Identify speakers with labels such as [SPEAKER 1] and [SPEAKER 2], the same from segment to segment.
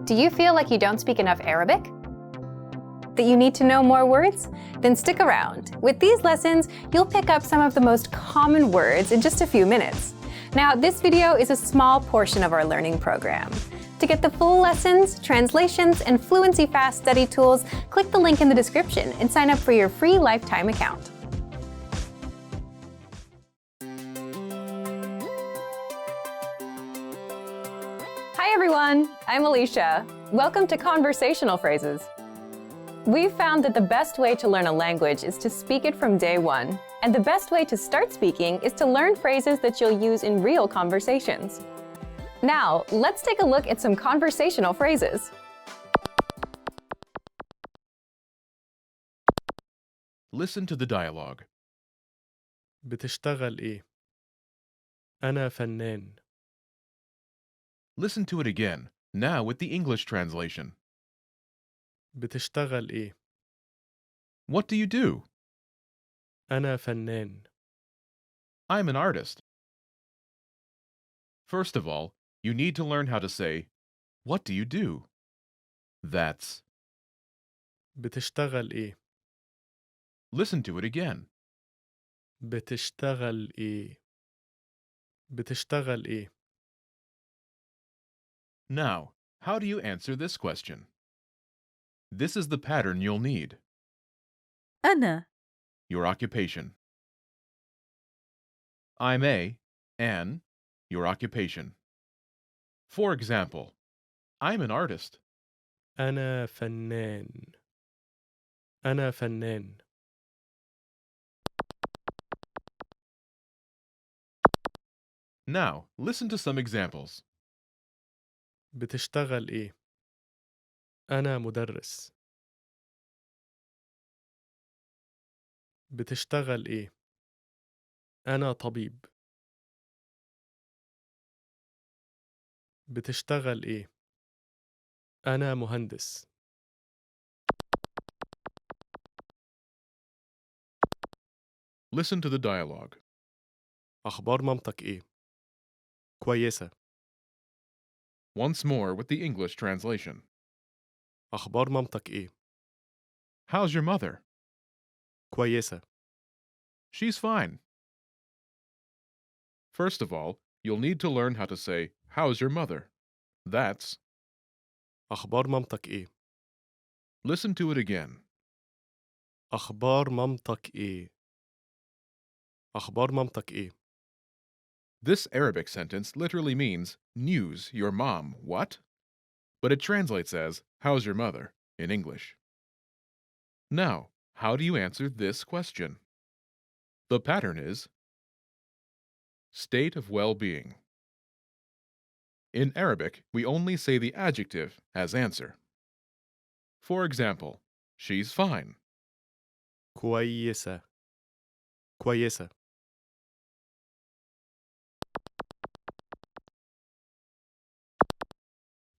[SPEAKER 1] Do you feel like you don't speak enough Arabic? That you need to know more words? Then stick around. With these lessons, you'll pick up some of the most common words in just a few minutes. Now, this video is a small portion of our learning program. To get the full lessons, translations, and Fluency Fast study tools, click the link in the description and sign up for your free lifetime account. Hi everyone, I'm Alicia. Welcome to Conversational Phrases. We've found that the best way to learn a language is to speak it from day one. And the best way to start speaking is to learn phrases that you'll use in real conversations. Now, let's take a look at some conversational phrases.
[SPEAKER 2] Listen to the dialogue.
[SPEAKER 3] بتشتغل إيه؟ أنا فنان.
[SPEAKER 2] Listen to it again, now with the English translation.
[SPEAKER 3] بتشتغل إيه؟
[SPEAKER 2] What do you do?
[SPEAKER 3] أنا فنان.
[SPEAKER 2] I'm an artist. First of all, you need to learn how to say, what do you do? That's.
[SPEAKER 3] بتشتغل إيه؟
[SPEAKER 2] Listen to it again.
[SPEAKER 3] بتشتغل إيه؟ بتشتغل إيه؟
[SPEAKER 2] Now, how do you answer this question? This is the pattern you'll need.
[SPEAKER 4] أنا
[SPEAKER 2] Your occupation. I'm a, an, your occupation. For example, I'm an artist.
[SPEAKER 3] أنا فنان. أنا فنان.
[SPEAKER 2] Now, listen to some examples.
[SPEAKER 3] بتشتغل إيه؟ أنا مدرس. بتشتغل إيه؟ أنا طبيب. بتشتغل إيه؟ أنا مهندس.
[SPEAKER 2] Listen to the dialogue.
[SPEAKER 3] أخبار مامتك إيه؟ كويسة.
[SPEAKER 2] Once more with the English translation.
[SPEAKER 3] أخبار مامتك إيه؟
[SPEAKER 2] How's your mother?
[SPEAKER 3] كويسة.
[SPEAKER 2] She's fine. First of all, you'll need to learn how to say, how's your mother? That's.
[SPEAKER 3] أخبار مامتك إيه؟
[SPEAKER 2] Listen to it again.
[SPEAKER 3] أخبار مامتك إيه؟ أخبار مامتك إيه؟
[SPEAKER 2] This Arabic sentence literally means, news, your mom, what? But it translates as, how's your mother, in English. Now, how do you answer this question? The pattern is state of well-being. In Arabic, we only say the adjective as answer. For example, she's fine.
[SPEAKER 3] كويسة. كويسة.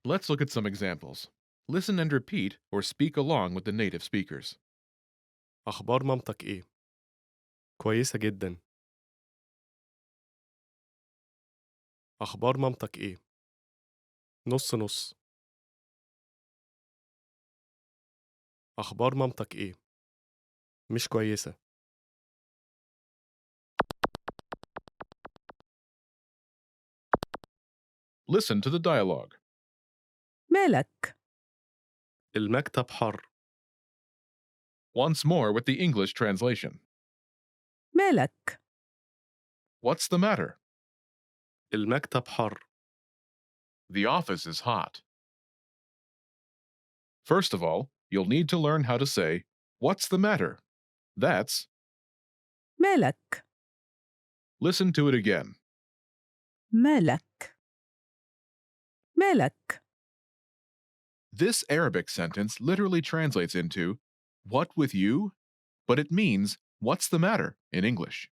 [SPEAKER 2] Let's look at some examples. Listen and repeat or speak along with the native speakers.
[SPEAKER 3] أخبار مامتك إيه؟ كويسة جدا. أخبار مامتك إيه؟ نص نص. أخبار مامتك إيه؟ مش كويسة.
[SPEAKER 2] Listen to the dialogue.
[SPEAKER 4] مالك
[SPEAKER 3] المكتب حر.
[SPEAKER 2] Once more with the English translation.
[SPEAKER 4] مالك
[SPEAKER 2] What's the matter?
[SPEAKER 3] المكتب حر.
[SPEAKER 2] The office is hot. First of all, you'll need to learn how to say, what's the matter? That's.
[SPEAKER 4] مالك
[SPEAKER 2] Listen to it again.
[SPEAKER 4] مالك مالك
[SPEAKER 2] This Arabic sentence literally translates into, what with you? But it means, what's the matter, in English.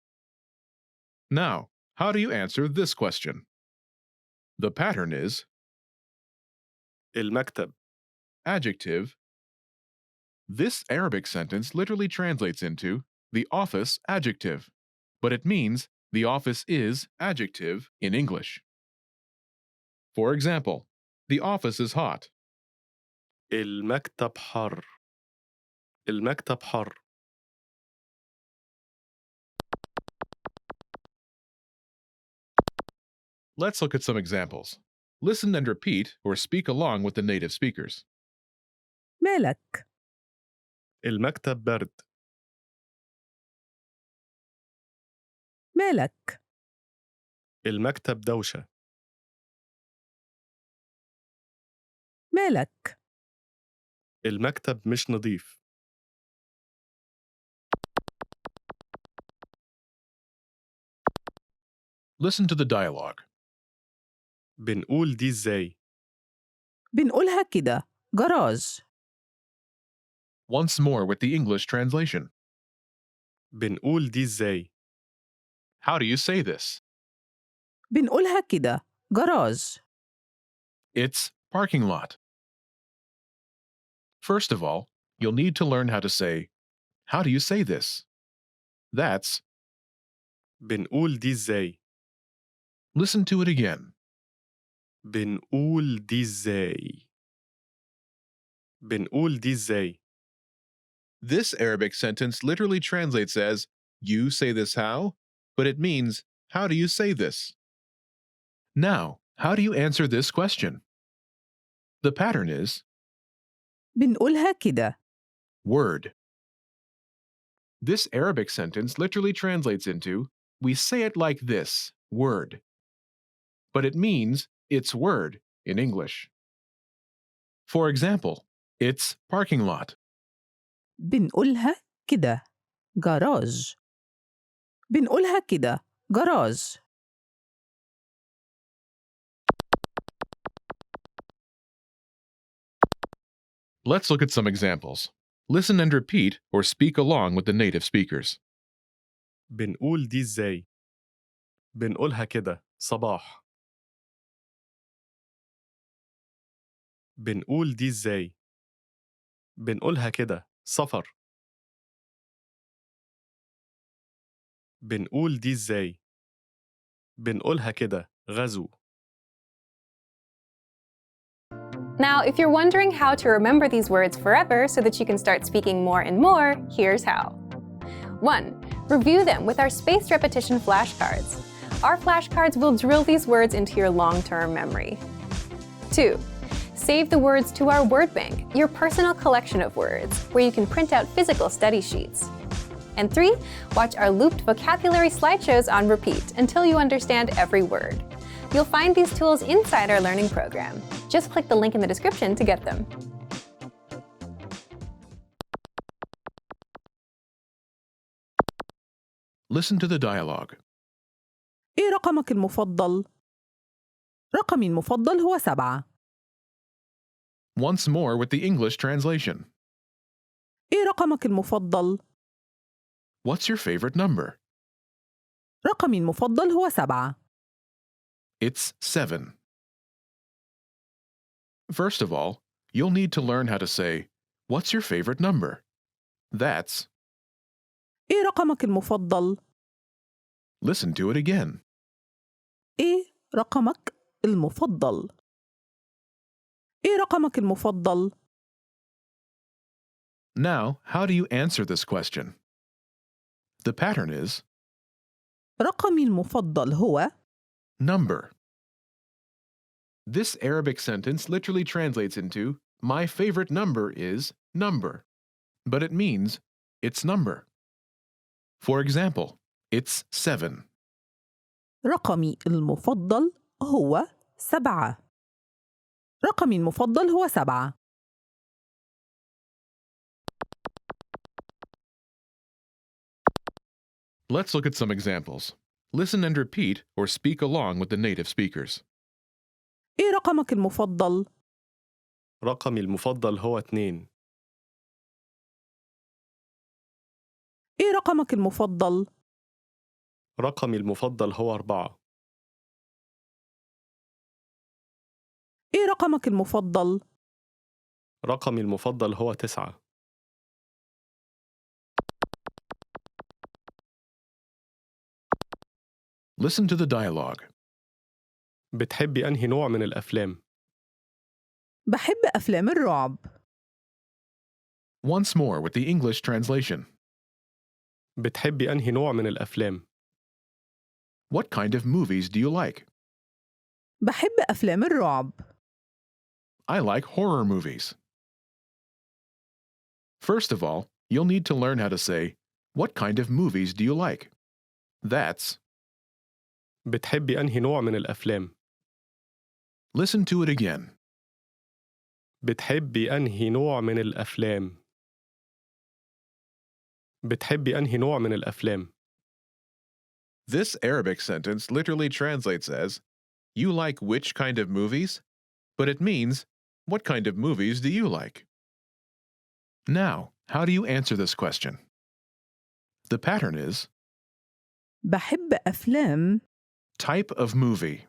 [SPEAKER 2] Now, how do you answer this question? The pattern is
[SPEAKER 3] المكتب.
[SPEAKER 2] adjective. This Arabic sentence literally translates into the office adjective, but it means the office is adjective in English. For example, the office is hot.
[SPEAKER 3] المكتب حر. المكتب حر.
[SPEAKER 2] Let's look at some examples. Listen and repeat or speak along with the native speakers.
[SPEAKER 4] مالك؟
[SPEAKER 3] المكتب برد.
[SPEAKER 4] مالك؟
[SPEAKER 3] المكتب دوشة.
[SPEAKER 4] مالك؟
[SPEAKER 3] المكتب مش نظيف.
[SPEAKER 2] Listen to the dialogue.
[SPEAKER 3] بنقول دي ازاي؟
[SPEAKER 4] بنقولها كده جراج.
[SPEAKER 2] Once more with the English translation.
[SPEAKER 3] بنقول دي ازاي؟
[SPEAKER 2] How do you say this?
[SPEAKER 4] بنقولها كده جراج.
[SPEAKER 2] It's parking lot. First of all, you'll need to learn how to say, how do you say this? That's,
[SPEAKER 3] بنقول دي ازاي؟
[SPEAKER 2] listen to it again.
[SPEAKER 3] بنقول دي ازاي؟ بنقول دي ازاي؟
[SPEAKER 2] This Arabic sentence literally translates as, you say this how? But it means, how do you say this? Now, how do you answer this question? The pattern is
[SPEAKER 4] بنقولها كده.
[SPEAKER 2] word. This Arabic sentence literally translates into, we say it like this, word. But it means, it's word in English. For example, it's parking lot.
[SPEAKER 4] بنقولها كده جراج. بنقولها كده جراج.
[SPEAKER 2] Let's look at some examples. Listen and repeat or speak along with the native speakers.
[SPEAKER 3] بنقول دي ازاي؟ بنقولها كده صباح. بنقول دي ازاي؟ بنقولها كده سفر. بنقول دي ازاي؟ بنقولها كده غزو.
[SPEAKER 1] Now, if you're wondering how to remember these words forever so that you can start speaking more and more, here's how. 1. Review them with our spaced repetition flashcards. Our flashcards will drill these words into your long-term memory. 2. Save the words to our word bank, your personal collection of words, where you can print out physical study sheets. And 3. Watch our looped vocabulary slideshows on repeat until you understand every word. You'll find these tools inside our learning program. Just click the link in the description to get them.
[SPEAKER 2] Listen to the dialogue.
[SPEAKER 4] إيه رقمك المفضل؟ رقمي المفضل هو 7.
[SPEAKER 2] Once more with the English translation.
[SPEAKER 4] إيه رقمك المفضل؟
[SPEAKER 2] What's your favorite number?
[SPEAKER 4] رقمي المفضل هو 7.
[SPEAKER 2] It's 7. First of all, you'll need to learn how to say, what's your favorite number? That's,
[SPEAKER 4] إيه رقمك المفضل؟
[SPEAKER 2] listen to it again.
[SPEAKER 4] إيه رقمك المفضل؟ إيه رقمك المفضل؟
[SPEAKER 2] Now, how do you answer this question? The pattern is
[SPEAKER 4] رقمي المفضل هو
[SPEAKER 2] number. This Arabic sentence literally translates into, my favorite number is number, but it means it's number. For example, it's 7.
[SPEAKER 4] رقمي المفضل هو 7. رقمي المفضل هو 7.
[SPEAKER 2] Let's look at some examples. Listen and repeat or speak along with the native speakers.
[SPEAKER 4] إيه رقمك المفضل؟
[SPEAKER 3] رقمي المفضل هو 2.
[SPEAKER 4] إيه رقمك المفضل؟
[SPEAKER 3] رقمي المفضل هو 4.
[SPEAKER 4] إيه رقمك المفضل؟
[SPEAKER 3] رقمي المفضل هو 9.
[SPEAKER 2] Listen to the dialogue.
[SPEAKER 3] بتحبي أنهي نوع من الأفلام؟
[SPEAKER 4] بحب أفلام الرعب.
[SPEAKER 2] Once more with the English translation.
[SPEAKER 3] بتحبي أنهي نوع من الأفلام؟
[SPEAKER 2] What kind of movies do you like?
[SPEAKER 4] بحب أفلام الرعب.
[SPEAKER 2] I like horror movies. First of all, you'll need to learn how to say, what kind of movies do you like? That's,
[SPEAKER 3] بتحبي أنهي نوع من الأفلام؟
[SPEAKER 2] listen to it again.
[SPEAKER 3] بتحبي أنهي نوع من الأفلام؟ بتحبي أنهي نوع من الأفلام؟
[SPEAKER 2] This Arabic sentence literally translates as, you like which kind of movies? But it means, what kind of movies do you like? Now, how do you answer this question? The pattern is,
[SPEAKER 4] بحب أفلام.
[SPEAKER 2] type of movie.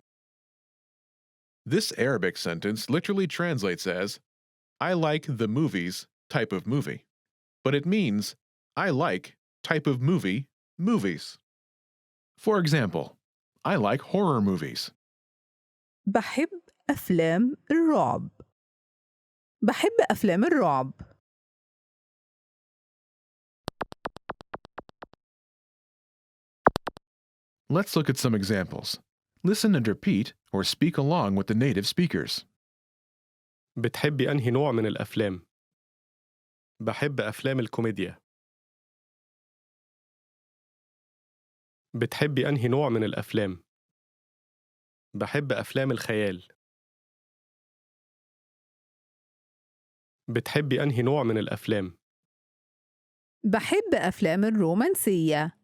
[SPEAKER 2] This Arabic sentence literally translates as, I like the movies type of movie. But it means, I like type of movie movies. For example, I like horror movies.
[SPEAKER 4] بحب أفلام الرعب. بحب أفلام الرعب.
[SPEAKER 2] Let's look at some examples. Listen and repeat or speak along with the native speakers.
[SPEAKER 3] بتحبي أنهي نوع من الأفلام؟ بحب أفلام الكوميديا. بتحبي أنهي نوع من الأفلام؟ بحب أفلام الخيال. بتحبي أنهي نوع من الأفلام؟
[SPEAKER 4] بحب أفلام الرومانسية.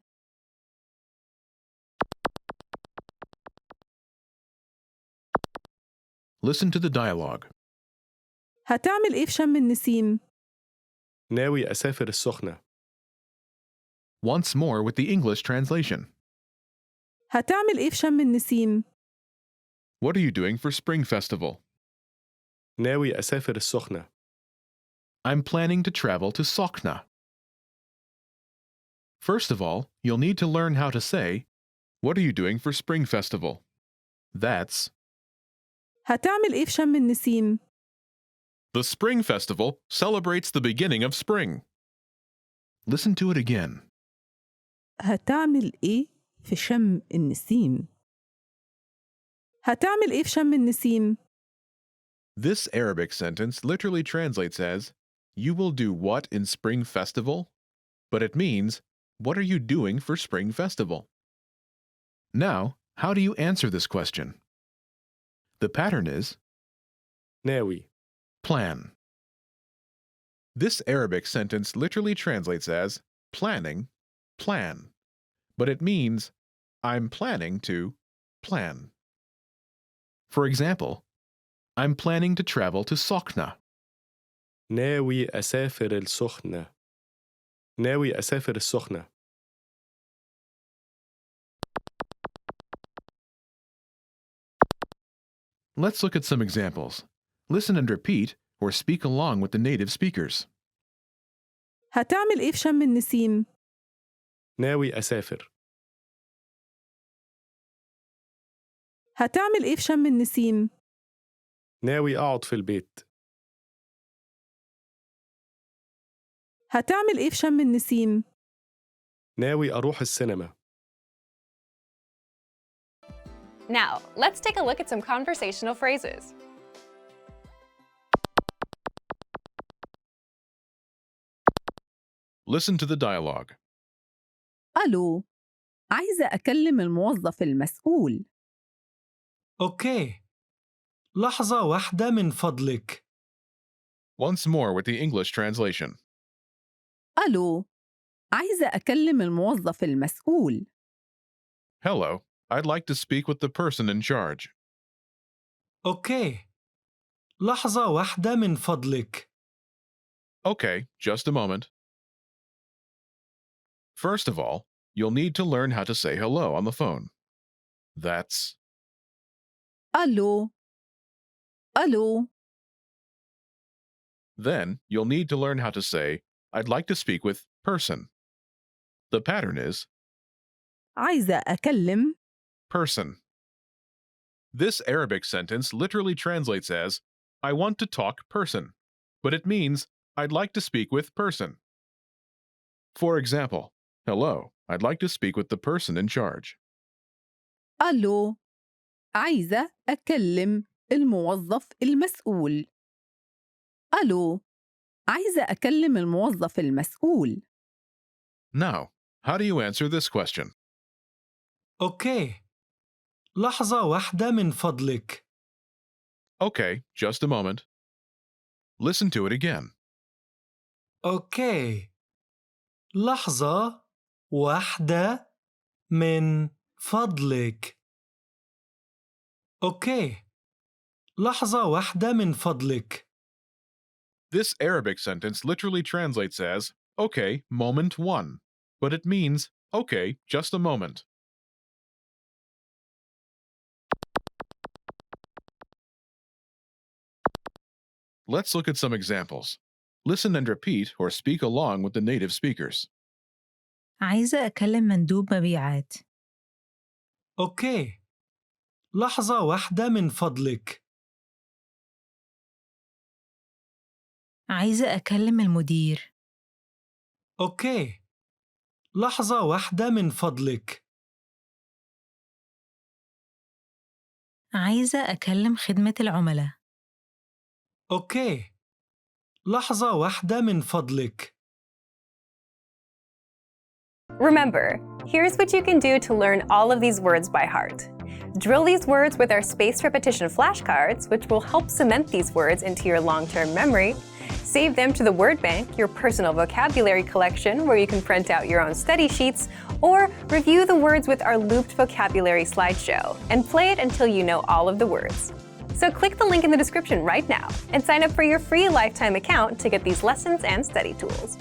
[SPEAKER 2] Listen to the dialogue.
[SPEAKER 4] هتعمل إيه في شم النسيم؟
[SPEAKER 3] ناوي أسافر السخنة.
[SPEAKER 2] Once more with the English translation.
[SPEAKER 4] هتعمل إيه في شم النسيم؟
[SPEAKER 2] What are you doing for Spring Festival?
[SPEAKER 3] ناوي أسافر السخنة.
[SPEAKER 2] I'm planning to travel to Sokhna. First of all, you'll need to learn how to say, what are you doing for Spring Festival? That's,
[SPEAKER 4] هتعمل إيه في شم النسيم؟
[SPEAKER 2] the Spring Festival celebrates the beginning of spring. Listen to it again.
[SPEAKER 4] هتعمل إيه في شم النسيم؟ هتعمل إيه في شم النسيم؟
[SPEAKER 2] This Arabic sentence literally translates as, you will do what in Spring Festival? But it means, what are you doing for Spring Festival? Now, how do you answer this question? The pattern is,
[SPEAKER 3] ناوي.
[SPEAKER 2] plan. This Arabic sentence literally translates as, planning, plan. But it means, I'm planning to plan. For example, I'm planning to travel to Sokhna.
[SPEAKER 3] ناوي أسافر السخنة. ناوي أسافر السخنة.
[SPEAKER 2] Let's look at some examples. Listen and repeat or speak along with the native speakers.
[SPEAKER 4] هتعمل إيه في شم النسيم؟
[SPEAKER 3] ناوي أسافر.
[SPEAKER 4] هتعمل إيه في شم النسيم؟
[SPEAKER 3] ناوي أقعد في البيت.
[SPEAKER 4] هتعمل إيه في شم النسيم؟
[SPEAKER 3] ناوي أروح السينما.
[SPEAKER 1] Now, let's take a look at some conversational phrases.
[SPEAKER 2] Listen to the dialogue.
[SPEAKER 4] ألو، عايزة أكلم الموظف المسؤول.
[SPEAKER 5] أوكي. لحظة واحدة من فضلك.
[SPEAKER 2] Once more with the English translation.
[SPEAKER 4] ألو، عايزة أكلم الموظف المسؤول.
[SPEAKER 2] Hello, I'd like to speak with the person in charge.
[SPEAKER 5] أوكي. لحظة واحدة من فضلك.
[SPEAKER 2] Okay, just a moment. First of all, you'll need to learn how to say hello on the phone. That's,
[SPEAKER 4] ألو، ألو.
[SPEAKER 2] then you'll need to learn how to say, I'd like to speak with person. The pattern is
[SPEAKER 4] عايزة أكلم.
[SPEAKER 2] person. This Arabic sentence literally translates as, I want to talk person, but it means, I'd like to speak with person. For example, hello, I'd like to speak with the person in charge.
[SPEAKER 4] ألو، عايزة أكلم الموظف المسؤول. ألو، عايزة أكلم الموظف المسؤول.
[SPEAKER 2] Now, how do you answer this question?
[SPEAKER 5] أوكي. لحظة واحدة من فضلك.
[SPEAKER 2] Okay, just a moment. Listen to it again.
[SPEAKER 5] أوكي. لحظة واحدة من فضلك. أوكي. لحظة واحدة من فضلك.
[SPEAKER 2] This Arabic sentence literally translates as, okay, moment one, but it means, okay, just a moment. Let's look at some examples. Listen and repeat or speak along with the native speakers.
[SPEAKER 6] عايزة أكلم مندوب مبيعات.
[SPEAKER 5] أوكي. لحظة واحدة من فضلك.
[SPEAKER 6] عايزة أكلم المدير.
[SPEAKER 5] أوكي. لحظة واحدة من فضلك.
[SPEAKER 6] عايزة أكلم خدمة العملاء.
[SPEAKER 5] أوكي. لحظة واحدة من فضلك.
[SPEAKER 1] Remember, here's what you can do to learn all of these words by heart. Drill these words with our spaced repetition flashcards, which will help cement these words into your long-term memory. Save them to the word bank, your personal vocabulary collection, where you can print out your own study sheets, or review the words with our looped vocabulary slideshow, and play it until you know all of the words. So click the link in the description right now and sign up for your free lifetime account to get these lessons and study tools.